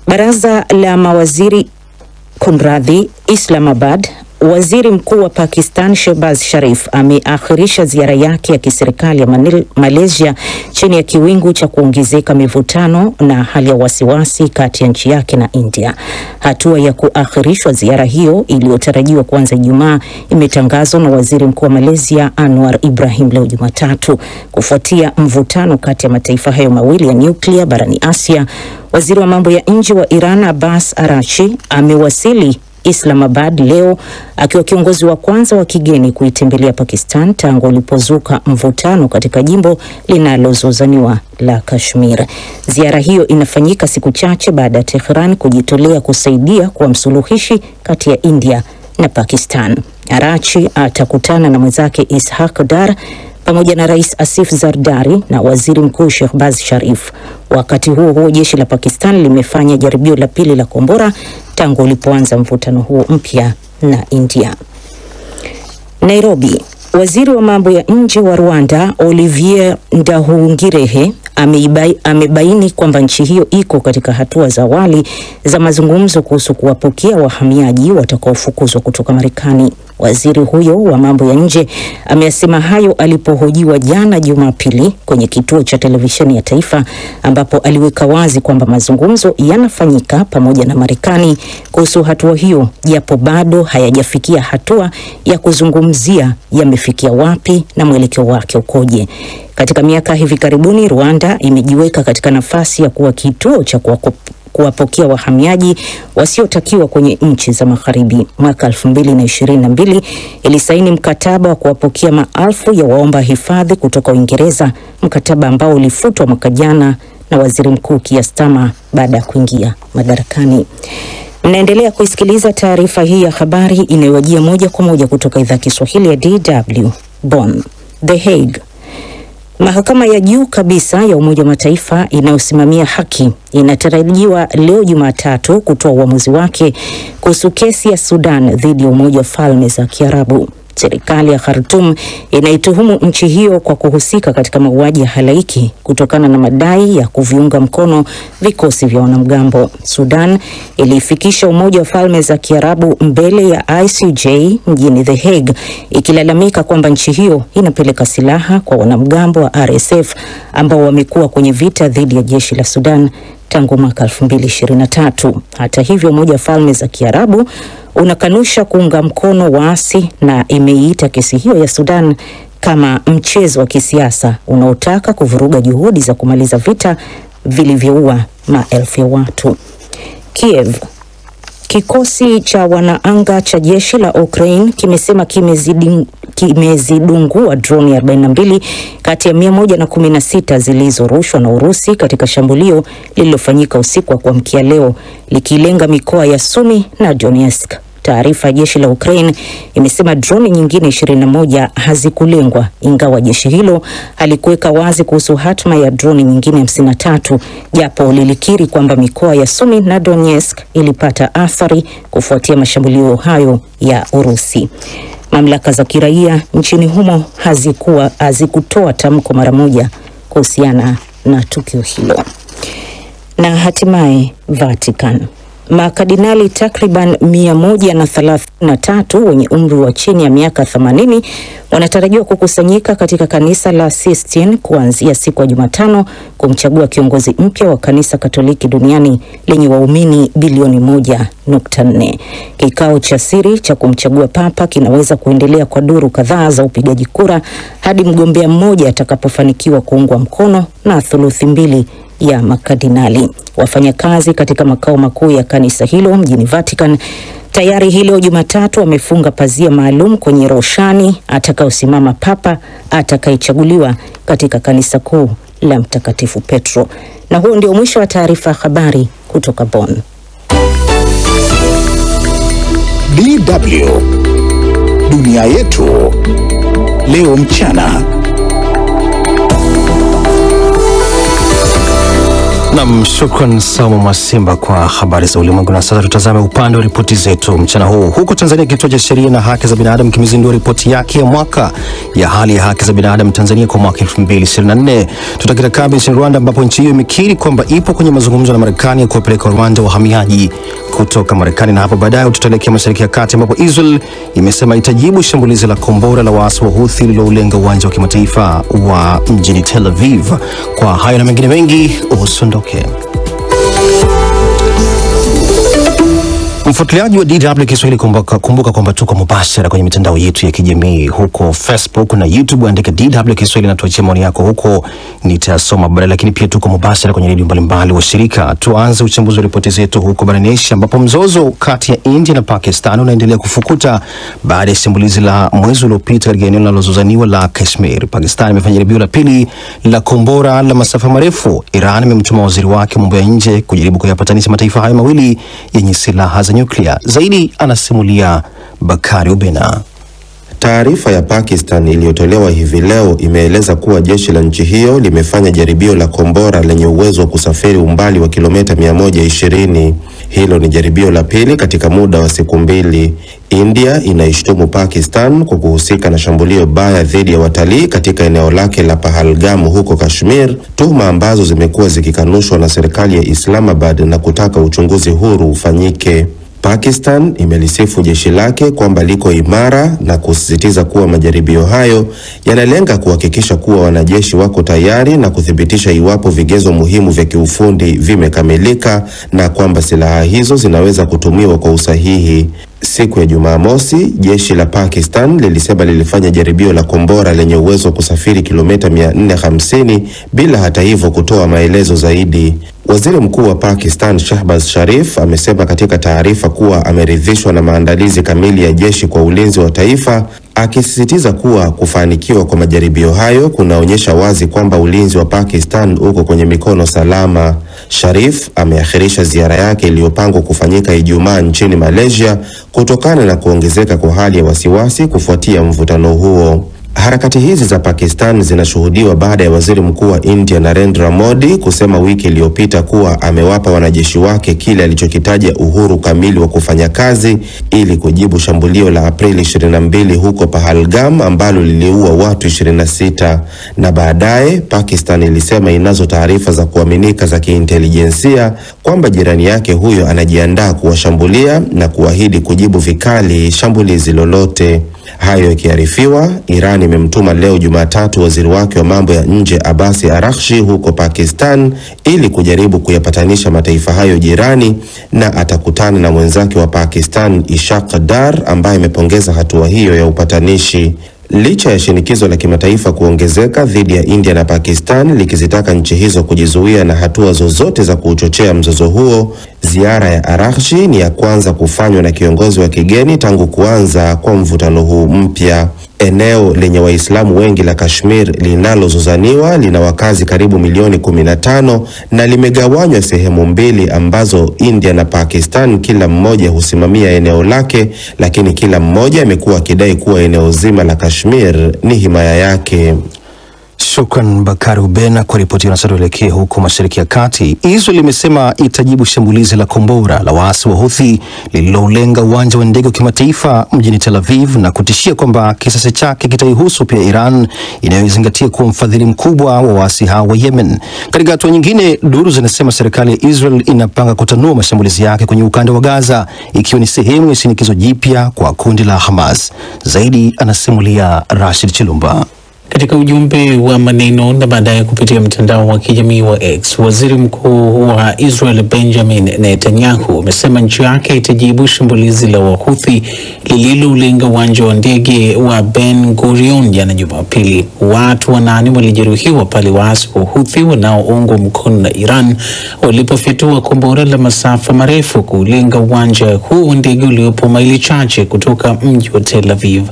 Baraza la mawaziri kunradhi, Islamabad. Waziri Mkuu wa Pakistan Shehbaz Sharif ameakhirisha ziara yake ya kiserikali ya Malaysia chini ya kiwingu cha kuongezeka mivutano na hali ya wasiwasi kati ya nchi yake na India. Hatua ya kuakhirishwa ziara hiyo iliyotarajiwa kuanza Ijumaa imetangazwa na Waziri Mkuu wa Malaysia Anwar Ibrahim leo Jumatatu kufuatia mvutano kati ya mataifa hayo mawili ya nyuklia barani Asia. Waziri wa mambo ya nje wa Iran Abbas Araghchi amewasili Islamabad leo akiwa kiongozi wa kwanza wa kigeni kuitembelea Pakistan tangu ulipozuka mvutano katika jimbo linalozozaniwa la Kashmir. Ziara hiyo inafanyika siku chache baada ya Tehran kujitolea kusaidia kuwa msuluhishi kati ya India na Pakistan. Araghchi atakutana na mwenzake Ishaq Dar pamoja na Rais Asif Zardari na Waziri Mkuu Shehbaz Sharif. Wakati huo jeshi la Pakistan limefanya jaribio la pili la kombora tangu ulipoanza mvutano huo mpya na India. Nairobi. Waziri wa mambo ya nje wa Rwanda Olivier Nduhungirehe amebaini kwamba nchi hiyo iko katika hatua za awali za mazungumzo kuhusu kuwapokea wahamiaji watakaofukuzwa kutoka Marekani. Waziri huyo wa mambo ya nje amesema hayo alipohojiwa jana Jumapili kwenye kituo cha televisheni ya taifa, ambapo aliweka wazi kwamba mazungumzo yanafanyika pamoja na Marekani kuhusu hatua hiyo, japo bado hayajafikia hatua ya kuzungumzia yamefikia wapi na mwelekeo wake ukoje. Katika miaka hivi karibuni, Rwanda imejiweka katika nafasi ya kuwa kituo cha kuwapokea wahamiaji wasiotakiwa kwenye nchi za magharibi. Mwaka 2022 ilisaini mkataba wa kuwapokea maelfu ya waomba hifadhi kutoka Uingereza, mkataba ambao ulifutwa mwaka jana na Waziri Mkuu Keir Starmer baada ya kuingia madarakani. Mnaendelea kuisikiliza taarifa hii ya habari inayowajia moja kwa moja kutoka idhaa Kiswahili ya DW Bonn. The Hague. Mahakama ya juu kabisa ya Umoja wa Mataifa inayosimamia haki inatarajiwa leo Jumatatu kutoa uamuzi wake kuhusu kesi ya Sudan dhidi ya Umoja wa Falme za Kiarabu. Serikali ya Khartoum inaituhumu nchi hiyo kwa kuhusika katika mauaji ya halaiki kutokana na madai ya kuviunga mkono vikosi vya wanamgambo. Sudan ilifikisha Umoja wa Falme za Kiarabu mbele ya ICJ mjini The Hague ikilalamika kwamba nchi hiyo inapeleka silaha kwa wanamgambo wa RSF ambao wamekuwa kwenye vita dhidi ya jeshi la Sudan tangu mwaka 2023. Hata hivyo, Umoja wa Falme za Kiarabu unakanusha kuunga mkono waasi na imeita kesi hiyo ya Sudan kama mchezo wa kisiasa unaotaka kuvuruga juhudi za kumaliza vita vilivyoua maelfu ya watu. Kiev. Kikosi cha wanaanga cha jeshi la Ukraine kimesema kimezidungua droni 42 kati ya 116 zilizorushwa na Urusi katika shambulio lililofanyika usiku wa kuamkia leo likilenga mikoa ya Sumi na Donetsk. Taarifa ya jeshi la Ukraine imesema droni nyingine 21 hazikulengwa, ingawa jeshi hilo halikuweka wazi kuhusu hatma ya droni nyingine 53, japo lilikiri kwamba mikoa ya Sumi na Donetsk ilipata athari kufuatia mashambulio hayo ya Urusi. Mamlaka za kiraia nchini humo hazikutoa tamko mara moja kuhusiana na tukio hilo. Na hatimaye Vatican. Makardinali takriban 133 wenye umri wa chini ya miaka 80 wanatarajiwa kukusanyika katika kanisa la Sistine kuanzia siku ya Jumatano kumchagua kiongozi mpya wa kanisa Katoliki duniani lenye waumini bilioni 1.4. Kikao cha siri cha kumchagua papa kinaweza kuendelea kwa duru kadhaa za upigaji kura hadi mgombea mmoja atakapofanikiwa kuungwa mkono na thuluthi mbili ya makardinali. Wafanyakazi katika makao makuu ya kanisa hilo mjini Vatican tayari hilo Jumatatu wamefunga pazia maalum kwenye roshani atakaosimama papa atakayechaguliwa katika kanisa kuu la Mtakatifu Petro. Na huo ndio mwisho wa taarifa ya habari kutoka Bonn. DW Dunia Yetu leo mchana. Nam, shukran Saumu Mwasimba kwa habari za ulimwengu. Na sasa tutazame upande wa ripoti zetu mchana huu. Huko Tanzania, kituo cha sheria na haki za binadamu kimezindua ripoti yake ya mwaka ya hali ya haki za binadamu Tanzania kwa mwaka 2024. Tutakita kambi nchini Rwanda, ambapo nchi hiyo imekiri kwamba ipo kwenye mazungumzo na Marekani ya kuwapeleka Rwanda wahamiaji kutoka Marekani. Na hapo baadaye tutaelekea Mashariki ya Kati, ambapo Israel imesema itajibu shambulizi la kombora la waasi wa Houthi lililoulenga uwanja wa kimataifa wa mjini Tel Aviv. Kwa hayo na mengine mengi, usiondoke. Mfuatiliaji wa DW Kiswahili, kumbuka kwamba tuko mubashara kwenye mitandao yetu ya kijamii huko Facebook na YouTube. Andika DW Kiswahili na tuachie maoni yako huko, nitasoma baadaye. Lakini pia tuko mubashara kwenye redio mbalimbali wa shirika. Tuanze uchambuzi wa ripoti zetu huko barani Asia, ambapo mzozo kati ya India na Pakistan unaendelea kufukuta baada ya shambulizi la mwezi uliopita katika eneo linalozozaniwa la Kashmir. Pakistan imefanya jaribio la pili la kombora la masafa marefu. Iran imemtuma waziri wake mambo ya nje kujaribu kuyapatanisha mataifa hayo mawili yenye silaha za nyuklia. Zaidi anasimulia Bakari Ubena. Taarifa ya Pakistan iliyotolewa hivi leo imeeleza kuwa jeshi la nchi hiyo limefanya jaribio la kombora lenye uwezo wa kusafiri umbali wa kilomita 120. Hilo ni jaribio la pili katika muda wa siku mbili. India inaishtumu Pakistan kwa kuhusika na shambulio baya dhidi ya watalii katika eneo lake la Pahalgam huko Kashmir, tuhuma ambazo zimekuwa zikikanushwa na serikali ya Islamabad na kutaka uchunguzi huru ufanyike. Pakistan imelisifu jeshi lake kwamba liko imara na kusisitiza kuwa majaribio hayo yanalenga kuhakikisha kuwa wanajeshi wako tayari na kuthibitisha iwapo vigezo muhimu vya kiufundi vimekamilika na kwamba silaha hizo zinaweza kutumiwa kwa usahihi. Siku ya Jumamosi, jeshi la Pakistan lilisema lilifanya jaribio la kombora lenye uwezo wa kusafiri kilomita 450 bila hata hivyo kutoa maelezo zaidi. Waziri Mkuu wa Pakistan Shahbaz Sharif amesema katika taarifa kuwa ameridhishwa na maandalizi kamili ya jeshi kwa ulinzi wa taifa, akisisitiza kuwa kufanikiwa kwa majaribio hayo kunaonyesha wazi kwamba ulinzi wa Pakistan uko kwenye mikono salama. Sharif ameakhirisha ziara yake iliyopangwa kufanyika Ijumaa nchini Malaysia kutokana na kuongezeka kwa hali ya wasiwasi kufuatia mvutano huo. Harakati hizi za Pakistan zinashuhudiwa baada ya waziri mkuu wa India Narendra Modi kusema wiki iliyopita kuwa amewapa wanajeshi wake kile alichokitaja uhuru kamili wa kufanya kazi ili kujibu shambulio la Aprili 22 huko Pahalgam ambalo liliua watu 26. Na baadaye Pakistan ilisema inazo taarifa za kuaminika za kiintelijensia kwamba jirani yake huyo anajiandaa kuwashambulia na kuahidi kujibu vikali shambulizi lolote. Hayo ikiarifiwa, Iran imemtuma leo Jumatatu waziri wake wa mambo ya nje Abbasi Araghchi huko Pakistan ili kujaribu kuyapatanisha mataifa hayo jirani, na atakutana na mwenzake wa Pakistan Ishaq Dar ambaye amepongeza hatua hiyo ya upatanishi. Licha ya shinikizo la kimataifa kuongezeka dhidi ya India na Pakistan likizitaka nchi hizo kujizuia na hatua zozote za kuuchochea mzozo huo, ziara ya Araghchi ni ya kwanza kufanywa na kiongozi wa kigeni tangu kuanza kwa mvutano huu mpya. Eneo lenye Waislamu wengi la Kashmir linalozozaniwa lina wakazi karibu milioni 15 na limegawanywa sehemu mbili ambazo India na Pakistan kila mmoja husimamia eneo lake, lakini kila mmoja amekuwa akidai kuwa eneo zima la Kashmir ni himaya yake. Shukran Bakari Ubena kwa ripoti. Na sasa tuelekee huko Mashariki ya Kati. Israel imesema itajibu shambulizi la kombora la waasi wa Houthi lililoulenga uwanja wa ndege wa kimataifa mjini Tel Aviv na kutishia kwamba kisasi chake kitaihusu pia Iran inayozingatia kuwa mfadhili mkubwa wa waasi hao wa Yemen. Katika hatua nyingine, duru zinasema serikali ya Israel inapanga kutanua mashambulizi yake kwenye ukanda wa Gaza ikiwa ni sehemu ya shinikizo jipya kwa kundi la Hamas. Zaidi anasimulia Rashid Chilumba. Katika ujumbe wa maneno na baadaye kupitia mtandao wa kijamii wa X, waziri mkuu wa Israel Benjamin Netanyahu amesema nchi yake itajibu shambulizi la Wahouthi lililolenga uwanja wa ndege wa Ben Gurion jana Jumapili. Watu 8 walijeruhiwa pale waasi wa Houthi wanaoungwa mkono na Iran walipofyatua kombora la masafa marefu kulenga uwanja huu wa ndege uliopo maili chache kutoka mji wa Tel Aviv.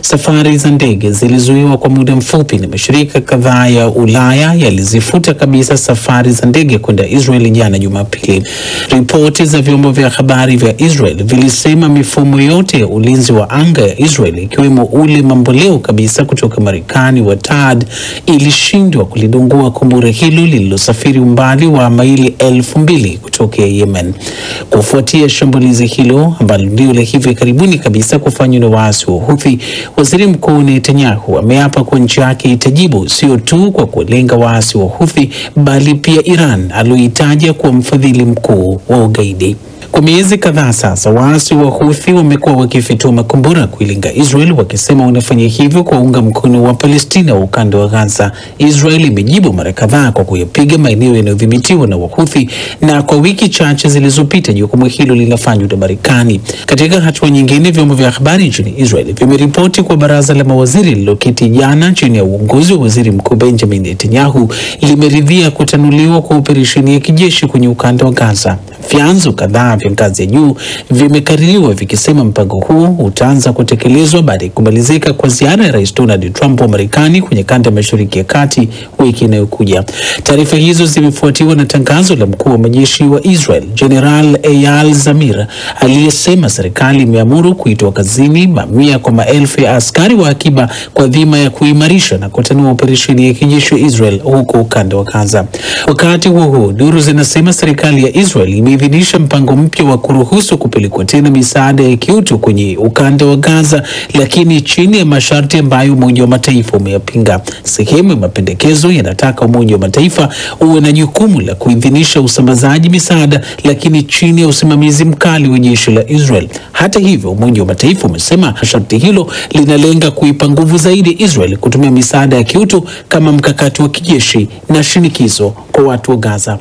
Safari za ndege zilizuiwa kwa muda kifupi, na mashirika kadhaa ya Ulaya yalizifuta kabisa safari za ndege kwenda Israel jana Jumapili. Ripoti za vyombo vya habari vya Israel vilisema mifumo yote ya ulinzi wa anga ya Israel, ikiwemo ule mamboleo kabisa kutoka Marekani wa THAAD, ilishindwa kulidungua kombora hilo lililosafiri umbali wa maili 2000 kutoka Yemen. Kufuatia shambulizi hilo ambalo ndio la hivi karibuni kabisa kufanywa na waasi wa Houthi, Waziri Mkuu Netanyahu ameapa kwa nchi yake itajibu sio tu kwa kulenga waasi wa Houthi bali pia Iran aliyoitaja kuwa mfadhili mkuu wa ugaidi. Kwa miezi kadhaa sasa, waasi wa Houthi wamekuwa wakifitua makombora kuilenga Israel, wakisema wanafanya hivyo kwa unga mkono wa Palestina wa ukanda wa Gaza. Israel imejibu mara kadhaa kwa kuyapiga maeneo yanayodhibitiwa na Wahouthi, na kwa wiki chache zilizopita jukumu hilo linafanywa na Marekani. Katika hatua nyingine, vyombo vya habari nchini Israel vimeripoti kwa baraza la mawaziri lililoketi jana chini ya uongozi wa Waziri Mkuu Benjamin Netanyahu limeridhia kutanuliwa kwa operesheni ya kijeshi kwenye ukanda wa Gaza. Vyanzo kadhaa vya ngazi ya juu vimekaririwa vikisema mpango huo utaanza kutekelezwa baada ya kumalizika kwa ziara ya Rais Donald Trump wa Marekani kwenye kanda ya Mashariki ya Kati wiki inayokuja. Taarifa hizo zimefuatiwa na tangazo la mkuu wa majeshi wa Israel, General Eyal Zamir, aliyesema serikali imeamuru kuitoa kazini mamia kwa maelfu ya askari wa akiba kwa dhima ya kuimarisha na kutanua operesheni ya kijeshi ya Israel huko ukanda wa Gaza. Wakati huo, duru zinasema serikali ya Israel imeidhinisha mpango mpya wa kuruhusu kupelekwa tena misaada ya kiutu kwenye ukanda wa Gaza, lakini chini ya masharti ambayo Umoja wa Mataifa umeyapinga. Sehemu ya mapendekezo yanataka Umoja wa Mataifa uwe na jukumu la kuidhinisha usambazaji misaada, lakini chini ya usimamizi mkali wa jeshi la Israel. Hata hivyo, Umoja wa Mataifa umesema sharti hilo linalenga kuipa nguvu zaidi Israel kutumia misaada ya kiutu kama mkakati wa kijeshi na shinikizo kwa watu wa Gaza.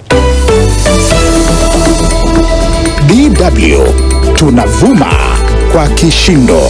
DW tunavuma kwa kishindo.